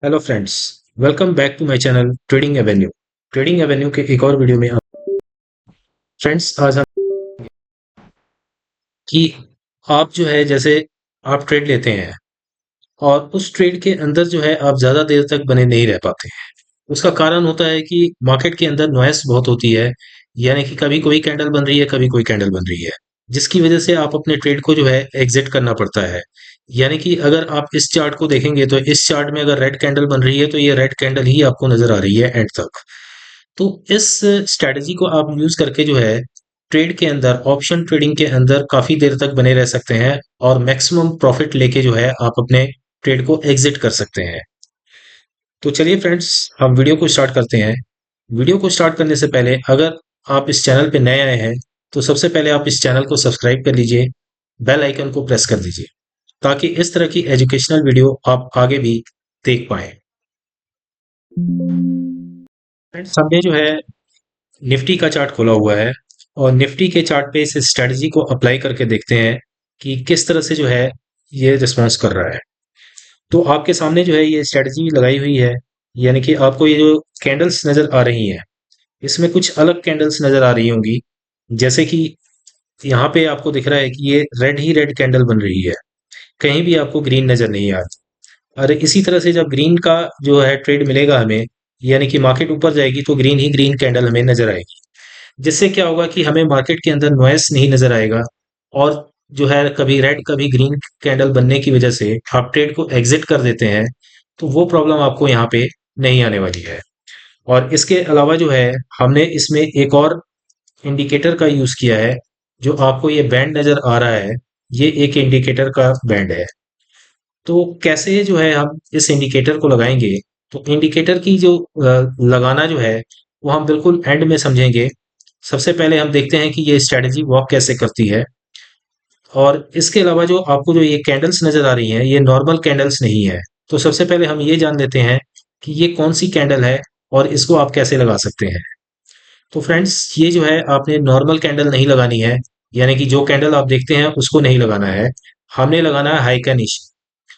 Hello friends. Welcome back to my channel Trading Avenue. Trading Avenue के एक और video में फ्रेंड्स आज हम कि आप जो है जैसे आप ट्रेड लेते हैं और उस ट्रेड के अंदर जो है आप ज़्यादा देर तक बने नहीं रह पाते हैं। उसका कारण होता है कि मार्केट के अंदर नॉइस बहुत होती है, यानी कि कभी कोई कैंडल बन रही है, कभी कोई कैंडल बन रही है, जिसकी वजह से आप अपने ट्रेड को जो है एग्जिट करना पड़ता है। यानी कि अगर आप इस चार्ट को देखेंगे तो इस चार्ट में अगर रेड कैंडल बन रही है तो ये रेड कैंडल ही आपको नजर आ रही है एंड तक। तो इस स्ट्रैटेजी को आप यूज करके जो है ट्रेड के अंदर, ऑप्शन ट्रेडिंग के अंदर काफी देर तक बने रह सकते हैं और मैक्सिमम प्रॉफिट लेके जो है आप अपने ट्रेड को एग्जिट कर सकते हैं। तो चलिए फ्रेंड्स, हम वीडियो को स्टार्ट करते हैं। वीडियो को स्टार्ट करने से पहले अगर आप इस चैनल पे नए आए हैं तो सबसे पहले आप इस चैनल को सब्सक्राइब कर लीजिए, बेल आइकन को प्रेस कर दीजिए ताकि इस तरह की एजुकेशनल वीडियो आप आगे भी देख पाएं। फ्रेंड्स, हमने जो है निफ्टी का चार्ट खोला हुआ है और निफ्टी के चार्ट पे इस स्ट्रेटजी को अप्लाई करके देखते हैं कि किस तरह से जो है ये रिस्पॉन्स कर रहा है। तो आपके सामने जो है ये स्ट्रेटजी लगाई हुई है, यानी कि आपको ये जो कैंडल्स नजर आ रही हैं इसमें कुछ अलग कैंडल्स नजर आ रही होंगी। जैसे कि यहाँ पे आपको दिख रहा है कि ये रेड ही रेड कैंडल बन रही है, कहीं भी आपको ग्रीन नजर नहीं आ रही। और इसी तरह से जब ग्रीन का जो है ट्रेड मिलेगा हमें, यानी कि मार्केट ऊपर जाएगी तो ग्रीन ही ग्रीन कैंडल हमें नजर आएगी। जिससे क्या होगा कि हमें मार्केट के अंदर नॉइस नहीं नजर आएगा और जो है कभी रेड कभी ग्रीन कैंडल बनने की वजह से आप ट्रेड को एग्जिट कर देते हैं, तो वो प्रॉब्लम आपको यहाँ पे नहीं आने वाली है। और इसके अलावा जो है हमने इसमें एक और इंडिकेटर का यूज किया है। जो आपको ये बैंड नजर आ रहा है, ये एक इंडिकेटर का बैंड है। तो कैसे जो है हम इस इंडिकेटर को लगाएंगे, तो इंडिकेटर की जो लगाना जो है वो हम बिल्कुल एंड में समझेंगे। सबसे पहले हम देखते हैं कि ये स्ट्रेटजी वर्क कैसे करती है। और इसके अलावा जो आपको जो ये कैंडल्स नजर आ रही हैं ये नॉर्मल कैंडल्स नहीं है। तो सबसे पहले हम ये जान लेते हैं कि ये कौन सी कैंडल है और इसको आप कैसे लगा सकते हैं। तो फ्रेंड्स, ये जो है आपने नॉर्मल कैंडल नहीं लगानी है, यानी कि जो कैंडल आप देखते हैं उसको नहीं लगाना है। हमने लगाना है हाई का निशी।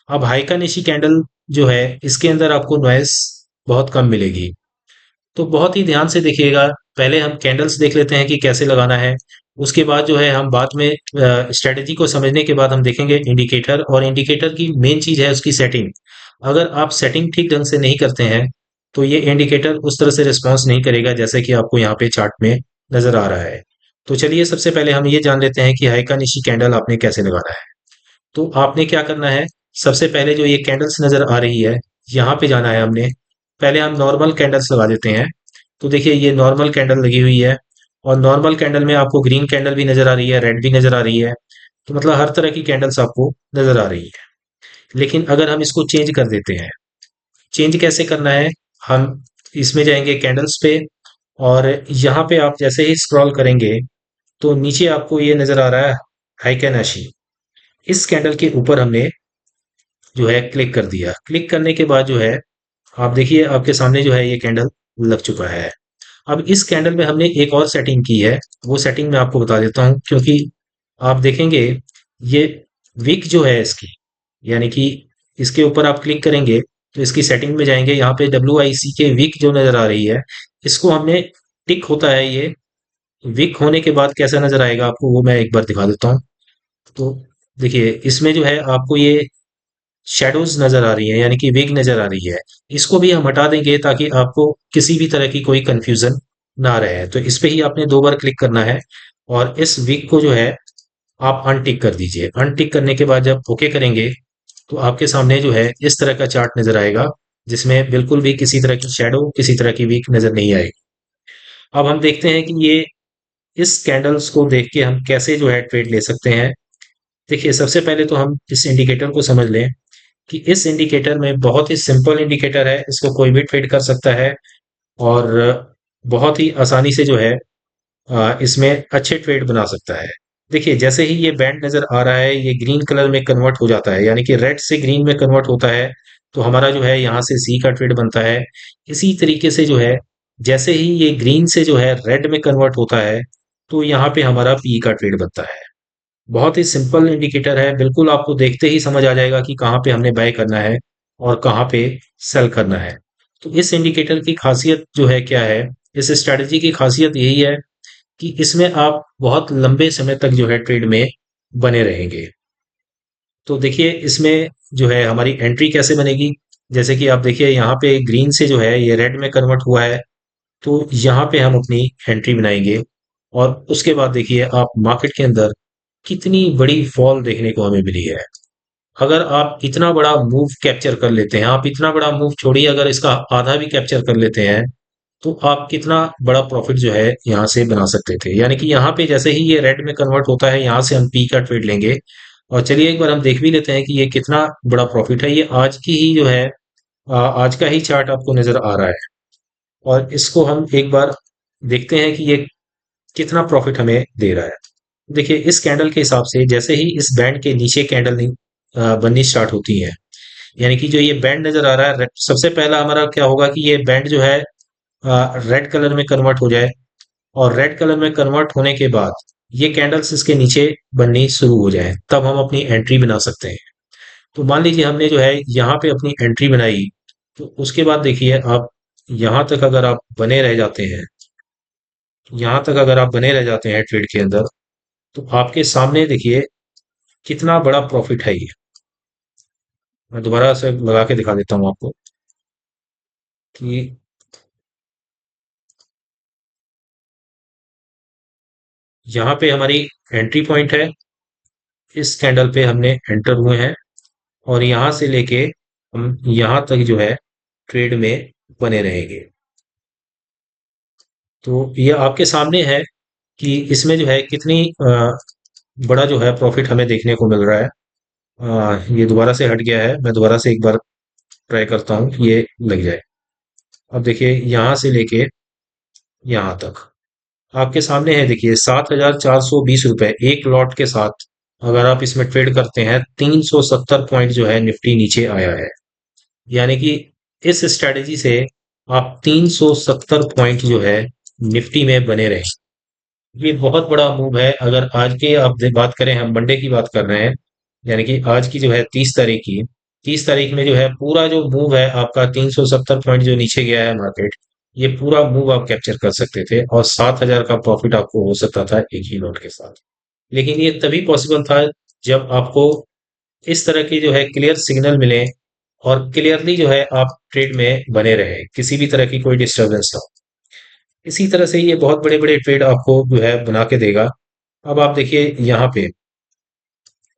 अब हाई का निशी कैंडल जो है इसके अंदर आपको नॉइस बहुत कम मिलेगी। तो बहुत ही ध्यान से देखिएगा। पहले हम कैंडल्स देख लेते हैं कि कैसे लगाना है। उसके बाद जो है हम बाद में स्ट्रेटेजी को समझने के बाद हम देखेंगे इंडिकेटर, और इंडिकेटर की मेन चीज है उसकी सेटिंग। अगर आप सेटिंग ठीक ढंग से नहीं करते हैं तो ये इंडिकेटर उस तरह से रिस्पॉन्स नहीं करेगा जैसे कि आपको यहाँ पे चार्ट में नजर आ रहा है। तो चलिए सबसे पहले हम ये जान लेते हैं कि हाई का निशी कैंडल आपने कैसे लगाना है। तो आपने क्या करना है, सबसे पहले जो ये कैंडल्स नजर आ रही है यहाँ पे जाना है हमने। पहले हम नॉर्मल कैंडल्स लगा देते हैं। तो देखिए ये नॉर्मल कैंडल लगी हुई है और नॉर्मल कैंडल में आपको ग्रीन कैंडल भी नजर आ रही है, रेड भी नजर आ रही है। तो मतलब हर तरह की कैंडल्स आपको नजर आ रही है। लेकिन अगर हम इसको चेंज कर देते हैं, चेंज कैसे करना है, हम इसमें जाएंगे कैंडल्स पे और यहाँ पे आप जैसे ही स्क्रॉल करेंगे तो नीचे आपको ये नजर आ रहा है हाइकेनाशी। इस कैंडल के ऊपर हमने जो है क्लिक कर दिया। क्लिक करने के बाद जो है आप देखिए आपके सामने जो है ये कैंडल लग चुका है। अब इस कैंडल में हमने एक और सेटिंग की है, वो सेटिंग मैं आपको बता देता हूँ। क्योंकि आप देखेंगे ये विक जो है इसकी, यानी कि इसके ऊपर आप क्लिक करेंगे तो इसकी सेटिंग में जाएंगे, यहाँ पे WIC के विक जो नजर आ रही है इसको हमने टिक होता है। ये विक होने के बाद कैसा नजर आएगा आपको वो मैं एक बार दिखा देता हूँ। तो देखिए इसमें जो है आपको ये शैडोज नजर आ रही है, यानी कि विग नजर आ रही है। इसको भी हम हटा देंगे ताकि आपको किसी भी तरह की कोई कंफ्यूजन ना रहे। तो इस पे ही आपने दो बार क्लिक करना है और इस विग को जो है आप अनटिक कर दीजिए। अनटिक करने के बाद जब ओके करेंगे तो आपके सामने जो है इस तरह का चार्ट नजर आएगा, जिसमें बिल्कुल भी किसी तरह की शैडो, किसी तरह की वीक नजर नहीं आएगी। अब हम देखते हैं कि ये इस कैंडल्स को देख के हम कैसे जो है ट्रेड ले सकते हैं। देखिए सबसे पहले तो हम इस इंडिकेटर को समझ लें कि इस इंडिकेटर में बहुत ही सिंपल इंडिकेटर है, इसको कोई भी ट्रेड कर सकता है और बहुत ही आसानी से जो है इसमें अच्छे ट्रेड बना सकता है। देखिए जैसे ही ये बैंड नजर आ रहा है ये ग्रीन कलर में कन्वर्ट हो जाता है, यानी कि रेड से ग्रीन में कन्वर्ट होता है। तो हमारा जो है यहाँ से सी का ट्रेड बनता है। इसी तरीके से जो है जैसे ही ये ग्रीन से जो है रेड में कन्वर्ट होता है तो यहाँ पे हमारा पी का ट्रेड बनता है। बहुत ही सिंपल इंडिकेटर है, बिल्कुल आपको देखते ही समझ आ जाएगा कि कहाँ पे हमने बाय करना है। और कहाँ पे सेल करना है। तो इस इंडिकेटर की खासियत जो है क्या है, इस स्ट्रैटेजी की खासियत यही है कि इसमें आप बहुत लंबे समय तक जो है ट्रेड में बने रहेंगे। तो देखिए इसमें जो है हमारी एंट्री कैसे बनेगी। जैसे कि आप देखिए यहाँ पे ग्रीन से जो है ये रेड में कन्वर्ट हुआ है, तो यहाँ पे हम अपनी एंट्री बनाएंगे। और उसके बाद देखिए आप मार्केट के अंदर कितनी बड़ी फॉल देखने को हमें मिली है। अगर आप इतना बड़ा मूव कैप्चर कर लेते हैं, आप इतना बड़ा मूव छोड़िए, अगर इसका आधा भी कैप्चर कर लेते हैं, तो आप कितना बड़ा प्रॉफिट जो है यहाँ से बना सकते थे। यानी कि यहाँ पे जैसे ही ये रेड में कन्वर्ट होता है, यहाँ से हम पी का ट्रेड लेंगे। और चलिए एक बार हम देख भी लेते हैं कि ये कितना बड़ा प्रॉफिट है। ये आज की ही जो है आज का ही चार्ट आपको नजर आ रहा है। और इसको हम एक बार देखते हैं कि ये कितना प्रॉफिट हमें दे रहा है। देखिए इस कैंडल के हिसाब से जैसे ही इस बैंड के नीचे कैंडल नहीं बननी स्टार्ट होती है, यानी कि जो ये बैंड नजर आ रहा है, सबसे पहला हमारा क्या होगा कि ये बैंड जो है रेड कलर में कन्वर्ट हो जाए। और रेड कलर में कन्वर्ट होने के बाद ये कैंडल्स इसके नीचे बननी शुरू हो जाए, तब हम अपनी एंट्री बना सकते हैं। तो मान लीजिए हमने जो है यहाँ पे अपनी एंट्री बनाई, तो उसके बाद देखिए आप यहाँ तक अगर आप बने रह जाते हैं, यहाँ तक अगर आप बने रह जाते हैं ट्रेड के अंदर, तो आपके सामने देखिए कितना बड़ा प्रॉफिट है ये। मैं दोबारा से लगा के दिखा देता हूँ आपको कि यहाँ पे हमारी एंट्री पॉइंट है। इस कैंडल पे हमने एंटर हुए हैं और यहाँ से लेके हम यहाँ तक जो है ट्रेड में बने रहेंगे। तो ये आपके सामने है कि इसमें जो है कितनी बड़ा जो है प्रॉफिट हमें देखने को मिल रहा है। ये दोबारा से हट गया है, मैं दोबारा से एक बार ट्राई करता हूँ कि ये लग जाए। अब देखिए यहाँ से लेके यहाँ तक आपके सामने है, देखिए 7,420 रुपए एक लॉट के साथ अगर आप इसमें ट्रेड करते हैं, 370 पॉइंट जो है निफ्टी नीचे आया है। यानी कि इस स्ट्रेटेजी से आप 370 पॉइंट जो है निफ्टी में बने रहे। ये बहुत बड़ा मूव है। अगर आज के आप बात करें, हम मंडे की बात कर रहे हैं, यानी कि आज की जो है 30 तारीख की, 30 तारीख में जो है पूरा जो मूव है आपका 370 पॉइंट जो नीचे गया है मार्केट, ये पूरा मूव आप कैप्चर कर सकते थे और 7,000 का प्रॉफिट आपको हो सकता था एक ही नोट के साथ। लेकिन ये तभी पॉसिबल था जब आपको इस तरह के जो है क्लियर सिग्नल मिले और क्लियरली जो है आप ट्रेड में बने रहे, किसी भी तरह की कोई डिस्टरबेंस ना हो। इसी तरह से ये बहुत बड़े बड़े ट्रेड आपको जो है बना के देगा। अब आप देखिए यहाँ पे,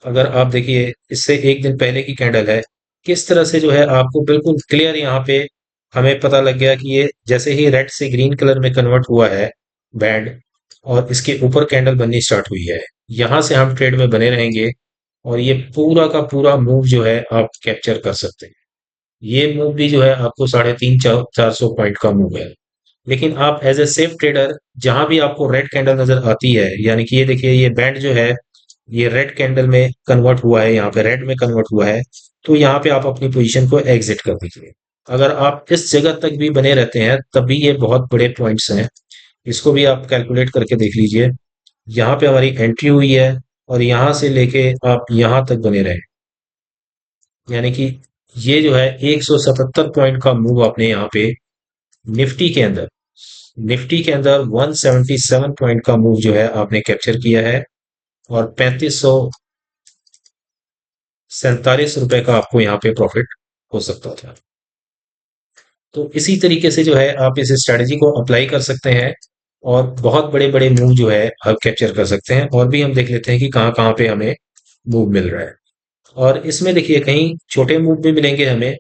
अगर आप देखिए इससे एक दिन पहले की कैंडल है, किस तरह से जो है आपको बिल्कुल क्लियर यहाँ पे हमें पता लग गया कि ये जैसे ही रेड से ग्रीन कलर में कन्वर्ट हुआ है बैंड, और इसके ऊपर कैंडल बननी स्टार्ट हुई है। यहाँ से हम ट्रेड में बने रहेंगे और ये पूरा का पूरा मूव जो है आप कैप्चर कर सकते हैं। ये मूव भी जो है आपको 350 400 पॉइंट का मूव है। लेकिन आप एज ए सेफ ट्रेडर, जहां भी आपको रेड कैंडल नजर आती है, यानी कि ये देखिए ये बैंड जो है ये रेड कैंडल में कन्वर्ट हुआ है, यहाँ पे रेड में कन्वर्ट हुआ है, तो यहाँ पे आप अपनी पोजीशन को एग्जिट कर दीजिए। अगर आप इस जगह तक भी बने रहते हैं तब भी ये बहुत बड़े पॉइंट्स हैं। इसको भी आप कैलकुलेट करके देख लीजिए। यहाँ पे हमारी एंट्री हुई है और यहाँ से लेके आप यहाँ तक बने रहे, यानी कि ये जो है 177 पॉइंट का मूव आपने यहाँ पे निफ्टी के अंदर, निफ्टी के अंदर 177 पॉइंट का मूव जो है आपने कैप्चर किया है। और 3547 रुपए का आपको यहाँ पे प्रॉफिट हो सकता था। तो इसी तरीके से जो है आप इस स्ट्रेटजी को अप्लाई कर सकते हैं और बहुत बड़े बड़े मूव जो है आप कैप्चर कर सकते हैं। और भी हम देख लेते हैं कि कहाँ कहाँ पे हमें मूव मिल रहा है। और इसमें देखिए कहीं छोटे मूव भी मिलेंगे हमें,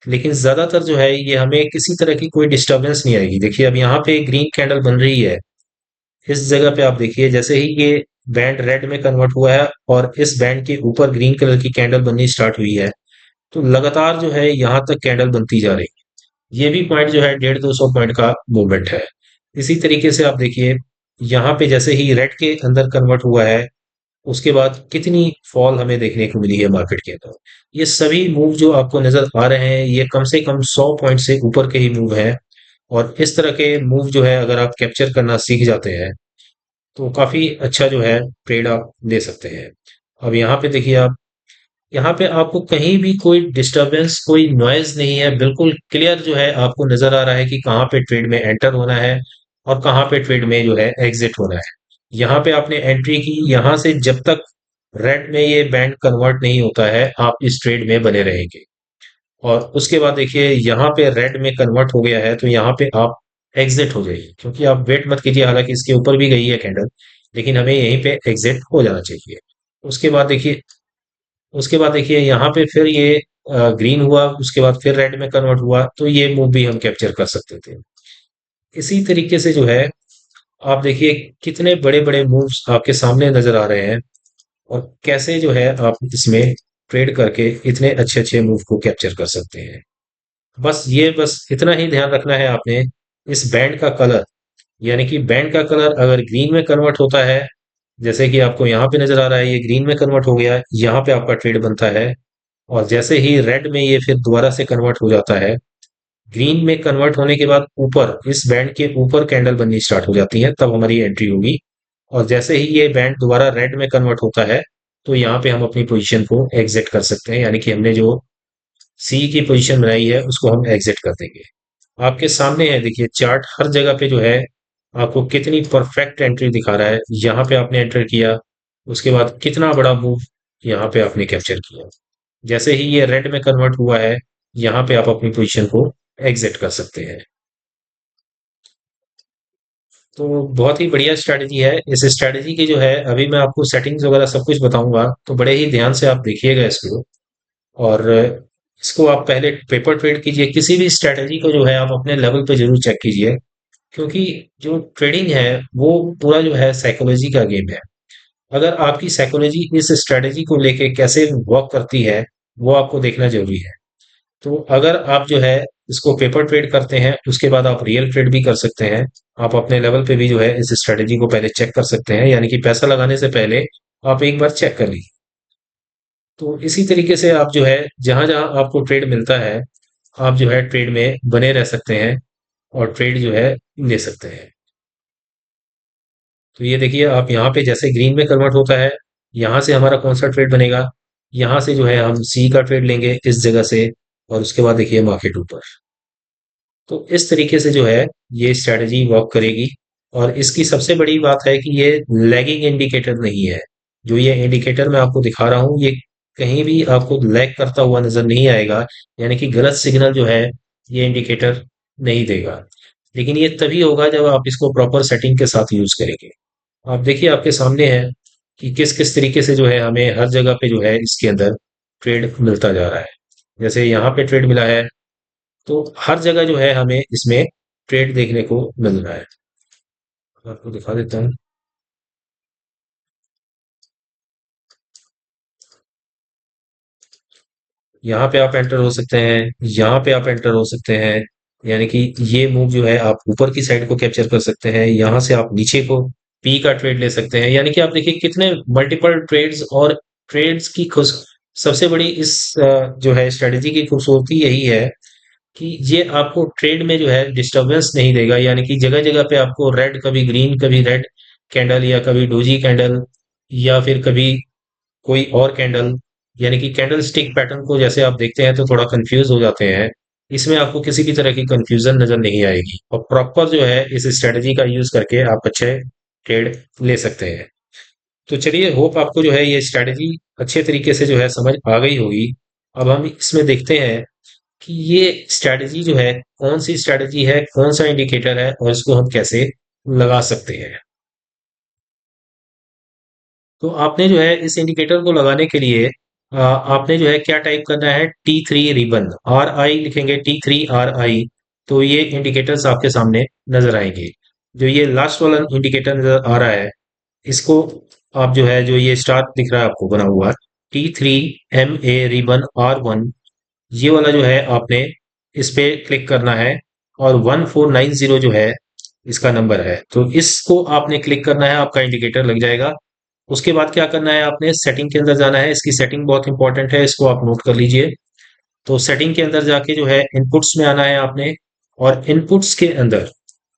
लेकिन ज्यादातर जो है ये हमें किसी तरह की कोई डिस्टरबेंस नहीं आएगी। देखिए अब यहाँ पे ग्रीन कैंडल बन रही है, इस जगह पे आप देखिए जैसे ही ये बैंड रेड में कन्वर्ट हुआ है और इस बैंड के ऊपर ग्रीन कलर की कैंडल बननी स्टार्ट हुई है, तो लगातार जो है यहाँ तक कैंडल बनती जा रही है। ये भी पॉइंट जो है 150-200 पॉइंट का मूवमेंट है। इसी तरीके से आप देखिए यहाँ पे जैसे ही रेड के अंदर कन्वर्ट हुआ है, उसके बाद कितनी फॉल हमें देखने को मिली है मार्केट के अंदर। ये सभी मूव जो आपको नजर आ रहे हैं, ये कम से कम 100 पॉइंट से ऊपर के ही मूव है। और इस तरह के मूव जो है अगर आप कैप्चर करना सीख जाते हैं, तो काफी अच्छा जो है ट्रेड आप ले सकते हैं। अब यहाँ पे देखिए आप यहाँ पे आपको कहीं भी कोई डिस्टरबेंस, कोई नॉइज नहीं है, बिल्कुल क्लियर जो है आपको नजर आ रहा है कि कहाँ पे ट्रेड में एंटर होना है और कहाँ पे ट्रेड में जो है एग्जिट होना है। यहाँ पे आपने एंट्री की, यहाँ से जब तक रेड में ये बैंड कन्वर्ट नहीं होता है आप इस ट्रेड में बने रहेंगे। और उसके बाद देखिए यहाँ पे रेड में कन्वर्ट हो गया है तो यहाँ पे आप एग्जिट हो जाइए, क्योंकि आप वेट मत कीजिए, हालांकि इसके ऊपर भी गई है कैंडल, लेकिन हमें यहीं पे एग्जिट हो जाना चाहिए। उसके बाद देखिए उसके बाद देखिए यहाँ पे फिर ये ग्रीन हुआ, उसके बाद फिर रेड में कन्वर्ट हुआ, तो ये मूव भी हम कैप्चर कर सकते थे। इसी तरीके से जो है आप देखिए कितने बड़े बड़े मूव्स आपके सामने नजर आ रहे हैं, और कैसे जो है आप इसमें ट्रेड करके इतने अच्छे अच्छे मूव को कैप्चर कर सकते हैं। बस इतना ही ध्यान रखना है आपने, इस बैंड का कलर, यानी कि बैंड का कलर अगर ग्रीन में कन्वर्ट होता है, जैसे कि आपको यहाँ पे नजर आ रहा है ये ग्रीन में कन्वर्ट हो गया, यहाँ पे आपका ट्रेड बनता है। और जैसे ही रेड में ये फिर दोबारा से कन्वर्ट हो जाता है, ग्रीन में कन्वर्ट होने के बाद ऊपर इस बैंड के ऊपर कैंडल बननी स्टार्ट हो जाती है, तब हमारी एंट्री होगी। और जैसे ही ये बैंड दोबारा रेड में कन्वर्ट होता है, तो यहाँ पे हम अपनी पोजीशन को एग्जिट कर सकते हैं, यानी कि हमने जो सी की पोजीशन बनाई है उसको हम एग्जिट कर देंगे। आपके सामने है देखिए चार्ट, हर जगह पे जो है आपको कितनी परफेक्ट एंट्री दिखा रहा है। यहाँ पे आपने एंटर किया, उसके बाद कितना बड़ा मूव यहाँ पे आपने कैप्चर किया। जैसे ही ये रेड में कन्वर्ट हुआ है, यहाँ पे आप अपनी पोजीशन को एग्जिट कर सकते हैं। तो बहुत ही बढ़िया स्ट्रैटेजी है। इस स्ट्रैटेजी की जो है अभी मैं आपको सेटिंग्स वगैरह सब कुछ बताऊंगा, तो बड़े ही ध्यान से आप देखिएगा इसको। और इसको आप पहले पेपर ट्रेड कीजिए, किसी भी स्ट्रैटेजी को जो है आप अपने लेवल पे जरूर चेक कीजिए, क्योंकि जो ट्रेडिंग है वो पूरा जो है साइकोलॉजी का गेम है। अगर आपकी साइकोलॉजी इस स्ट्रैटेजी को लेके कैसे वर्क करती है, वो आपको देखना जरूरी है। तो अगर आप जो है इसको पेपर ट्रेड करते हैं, उसके बाद आप रियल ट्रेड भी कर सकते हैं। आप अपने लेवल पे भी जो है इस स्ट्रैटेजी को पहले चेक कर सकते हैं, यानी कि पैसा लगाने से पहले आप एक बार चेक कर लीजिए। तो इसी तरीके से आप जो है जहां जहां आपको ट्रेड मिलता है, आप जो है ट्रेड में बने रह सकते हैं और ट्रेड जो है ले सकते हैं। तो ये देखिए आप यहाँ पे जैसे ग्रीन में कन्वर्ट होता है, यहाँ से हमारा कौन सा ट्रेड बनेगा, यहाँ से जो है हम सी का ट्रेड लेंगे इस जगह से, और उसके बाद देखिए मार्केट ऊपर। तो इस तरीके से जो है ये स्ट्रैटेजी वर्क करेगी। और इसकी सबसे बड़ी बात है कि ये लैगिंग इंडिकेटर नहीं है। जो ये इंडिकेटर मैं आपको दिखा रहा हूँ, ये कहीं भी आपको लैग करता हुआ नजर नहीं आएगा, यानी कि गलत सिग्नल जो है ये इंडिकेटर नहीं देगा। लेकिन ये तभी होगा जब आप इसको प्रॉपर सेटिंग के साथ यूज करेंगे। आप देखिए आपके सामने है कि किस किस तरीके से जो है हमें हर जगह पे जो है इसके अंदर ट्रेड मिलता जा रहा है। जैसे यहाँ पे ट्रेड मिला है, तो हर जगह जो है हमें इसमें ट्रेड देखने को मिल रहा है। आपको दिखा देता हूँ। यहाँ पे आप एंटर हो सकते हैं, यहाँ पे आप एंटर हो सकते हैं, यानी कि ये मूव जो है आप ऊपर की साइड को कैप्चर कर सकते हैं, यहाँ से आप नीचे को पी का ट्रेड ले सकते हैं। यानी कि आप देखिए कितने मल्टीपल ट्रेड्स, और ट्रेड्स की खुश सबसे बड़ी इस जो है स्ट्रेटेजी की खूबसूरती यही है कि ये आपको ट्रेड में जो है डिस्टरबेंस नहीं देगा, यानी कि जगह जगह पे आपको रेड, कभी ग्रीन, कभी रेड कैंडल, या कभी डोजी कैंडल, या फिर कभी कोई और कैंडल, यानी कि कैंडल स्टिक पैटर्न को जैसे आप देखते हैं तो थोड़ा कंफ्यूज हो जाते हैं। इसमें आपको किसी भी तरह की कंफ्यूजन नजर नहीं आएगी, और प्रॉपर जो है इस स्ट्रेटजी का यूज करके आप अच्छे ट्रेड ले सकते हैं। तो चलिए, होप आपको जो है ये स्ट्रेटजी अच्छे तरीके से जो है समझ आ गई होगी। अब हम इसमें देखते हैं कि ये स्ट्रेटजी जो है कौन सी स्ट्रेटजी है, कौन सा इंडिकेटर है, और इसको हम कैसे लगा सकते हैं। तो आपने जो है इस इंडिकेटर को लगाने के लिए आपने जो है क्या टाइप करना है, T3 रिबन, RI लिखेंगे, T3 RI। तो ये इंडिकेटर्स आपके सामने नजर आएंगे। जो ये लास्ट वाला इंडिकेटर नजर आ रहा है, इसको आप जो है, जो ये स्टार दिख रहा है आपको बना हुआ, T3MA रिबन R1, ये वाला जो है आपने इस पे क्लिक करना है। और 1490 जो है इसका नंबर है, तो इसको आपने क्लिक करना है, आपका इंडिकेटर लग जाएगा। उसके बाद क्या करना है, आपने सेटिंग के अंदर जाना है। इसकी सेटिंग बहुत इंपॉर्टेंट है, इसको आप नोट कर लीजिए। तो सेटिंग के अंदर जाके जो है इनपुट्स में आना है आपने। और इनपुट्स के अंदर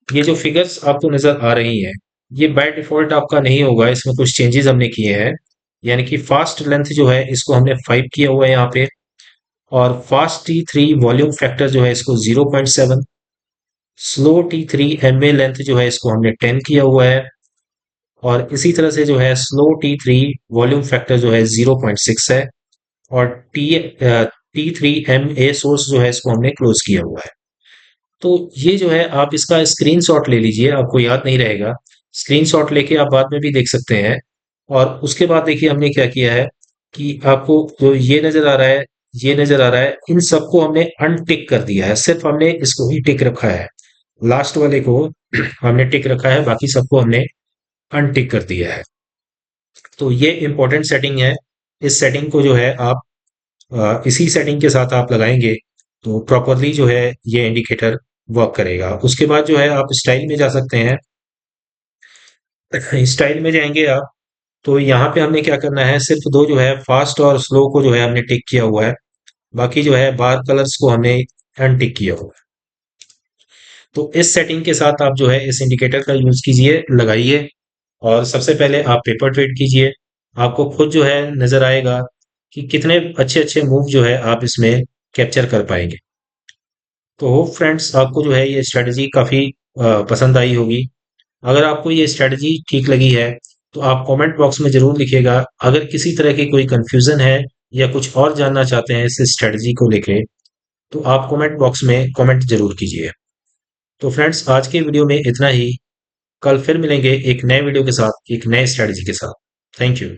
ये जो फिगर्स आपको नजर आ रही हैं, ये बाय डिफॉल्ट आपका नहीं होगा, इसमें कुछ चेंजेस हमने किए हैं। यानी कि फास्ट लेंथ जो है इसको हमने 5 किया हुआ है यहाँ पे, और फास्ट T3 वॉल्यूम फैक्टर जो है इसको 0.7, स्लो T3 एमए लेंथ जो है इसको हमने 10 किया हुआ है, और इसी तरह से जो है स्लो T3 वॉल्यूम फैक्टर जो है 0.6 है, और T3 MA सोर्स जो है इसको हमने क्लोज किया हुआ है। तो ये जो है आप इसका स्क्रीनशॉट ले लीजिए, आपको याद नहीं रहेगा, स्क्रीनशॉट लेके आप बाद में भी देख सकते हैं। और उसके बाद देखिए हमने क्या किया है कि आपको जो ये नजर आ रहा है, ये नजर आ रहा है, इन सबको हमने अनटिक कर दिया है, सिर्फ हमने इसको ही टिक रखा है, लास्ट वाले को हमने टिक रखा है, बाकी सबको हमने अनटिक कर दिया है। तो ये इंपॉर्टेंट सेटिंग है। इस सेटिंग को जो है आप इसी सेटिंग के साथ आप लगाएंगे तो प्रॉपरली जो है ये इंडिकेटर वर्क करेगा। उसके बाद जो है आप स्टाइल में जा सकते हैं। स्टाइल में जाएंगे आप, तो यहाँ पे हमने क्या करना है, सिर्फ दो जो है फास्ट और स्लो को जो है हमने टिक किया हुआ है, बाकी जो है बार कलर्स को हमने अनटिक किया हुआ है। तो इस सेटिंग के साथ आप जो है इस इंडिकेटर का यूज कीजिए, लगाइए, और सबसे पहले आप पेपर ट्रेड कीजिए। आपको खुद जो है नजर आएगा कि कितने अच्छे अच्छे मूव जो है आप इसमें कैप्चर कर पाएंगे। तो होप फ्रेंड्स आपको जो है ये स्ट्रेटजी काफी पसंद आई होगी। अगर आपको ये स्ट्रेटजी ठीक लगी है तो आप कमेंट बॉक्स में जरूर लिखिएगा। अगर किसी तरह की कोई कंफ्यूजन है या कुछ और जानना चाहते हैं इस स्ट्रेटजी को लेके, तो आप कमेंट बॉक्स में कमेंट जरूर कीजिए। तो फ्रेंड्स आज के वीडियो में इतना ही। कल फिर मिलेंगे एक नए वीडियो के साथ, एक नए स्ट्रेटजी के साथ। Thank you.